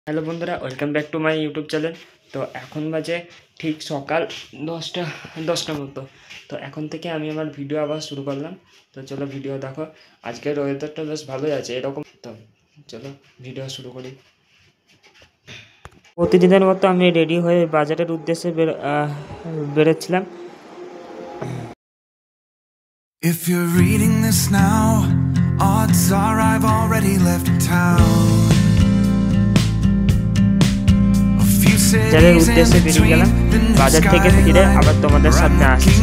Hello বন্ধুরা, welcome back to my YouTube channel. তো এখন বাজে ঠিক সকাল 10টার মতো। তো এখন থেকে আমি আমার ভিডিও আবার শুরু করলাম। তো চলো ভিডিও দেখো। আজকের ওয়েদারটা বেশ ভালোই আছে এরকম। তো চলো ভিডিও শুরু করি। প্রতিদিনের মতো আমি রেডি হয়ে বাজারের উদ্দেশ্যে বেরোচ্ছিলাম। If you're reading this now, odds are I've already left town. বাজারের উদ্দেশ্যে বেরিয়ে গেলাম। বাজার থেকে ফিরে আবার তোমাদের সামনে আসছি।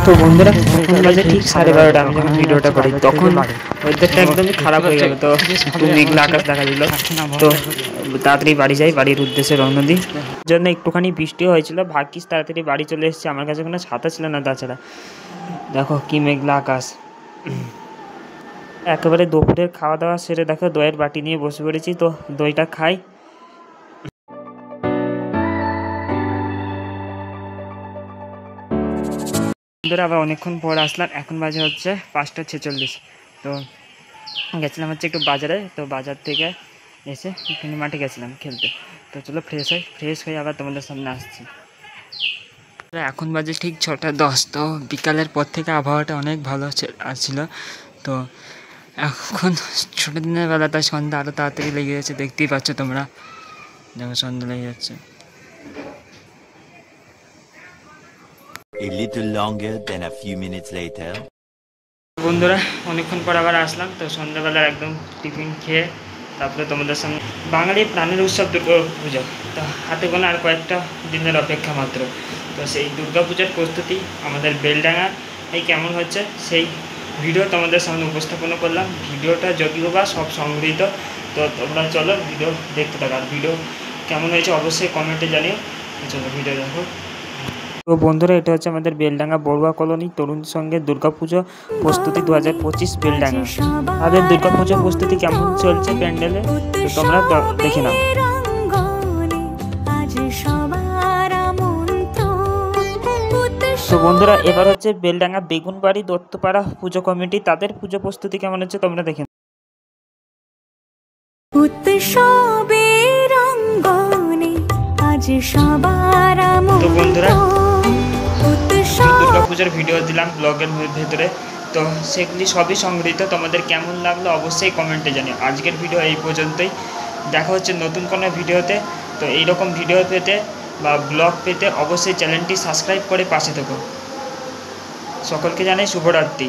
তো বন্ধুরা, তখন বাজে ঠিক 12:30 আমি যখন ভিডিওটা করি তখন ওয়েদারটা একদমই খারাপ হয়ে গেল। তো একটু মেঘলা আকাশ দেখা দিল। তো তাড়াতাড়ি বাড়ি যাই, বাড়ির উদ্দেশ্যে রওনা দিই। জন্য একটুখানি বৃষ্টিও হয়েছিল, ভাগ্যিস তাড়াতাড়ি বাড়ি চলে এসেছি। আমার কাছে কোনো ছাতা ছিল না। তাছাড়া দেখো কি মেঘলা আকাশ। একেবারে দুপুরের খাওয়া দাওয়া সেরে দেখো দইয়ের বাটি নিয়ে বসে পড়েছি। তো দইটা খাই। বন্ধুরা, আবার অনেকক্ষণ পর আসলাম। এখন বাজে হচ্ছে 5:46। তো গেছিলাম হচ্ছে একটু বাজারে। তো বাজার থেকে এসে এখানে মাঠে গেছিলাম খেলতে। তো চলো ফ্রেশ হয়ে আবার তোমাদের সামনে আসছি। এখন বাজে ঠিক 6:10। তো বিকালের পর থেকে আবহাওয়াটা অনেক ভালো আসছিল। তো এখন ছোটো দিনের বেলা তাই সন্ধ্যা আরও তাড়াতাড়ি লেগে যাচ্ছে। দেখতেই পাচ্ছ তোমরা, দেখো সন্ধ্যা লেগে যাচ্ছে। A little longer than a few minutes later. বন্ধুরা, অনেকক্ষণ পর আবার আসলাম। তো সন্ধ্যাবেলার একদম টিফিন খেয়ে তারপরে তোমাদের সামনে বাঙালি প্রাণের উৎসব দুর্গাপুজো। তো হাতে গোনা আর কয়েকটা দিনের অপেক্ষা মাত্র। তো সেই দুর্গাপূজার প্রস্তুতি আমাদের বেলডাঙা এই কেমন হচ্ছে সেই ভিডিও তোমাদের সামনে উপস্থাপন করলাম। ভিডিওটা যদিও বা সব সংগৃহীত। তো তোমরা চলো ভিডিও দেখতে থাকো। আর ভিডিও কেমন হয়েছে অবশ্যই কমেন্টে জানিও। চলো ভিডিও দেখো। তো বন্ধুরা, এটা হচ্ছে আমাদের বেলডাঙ্গা বড়ুয়া কলোনি তরুণ সঙ্গে দুর্গাপুজো প্রস্তুতি 2025 বেলডাঙ্গা। তাদের দুর্গাপুজো প্রস্তুতি কেমন চলছে প্যান্ডেলে, তো তোমরা দেখে নাও। তো বন্ধুরা, এবার হচ্ছে বেলডাঙ্গা বেগুনবাড়ি দত্তপাড়া পুজো কমিটি, তাদের পুজো প্রস্তুতি কেমন হচ্ছে তোমরা দেখে নাও। তো বন্ধুরা, দুর্গাপূজার ভিডিও দিলাম ব্লগের ভেতরে। তো সেগুলি সবই সংগৃহীত। তোমাদের কেমন লাগলো অবশ্যই কমেন্টে জানিও। আজকের ভিডিও এই পর্যন্তই। দেখা হচ্ছে নতুন কোনো ভিডিওতে। তো এইরকম ভিডিও পেতে বা ব্লগ পেতে অবশ্যই চ্যানেলটি সাবস্ক্রাইব করে পাশে থেকো। সকলকে জানাই শুভরাত্রি।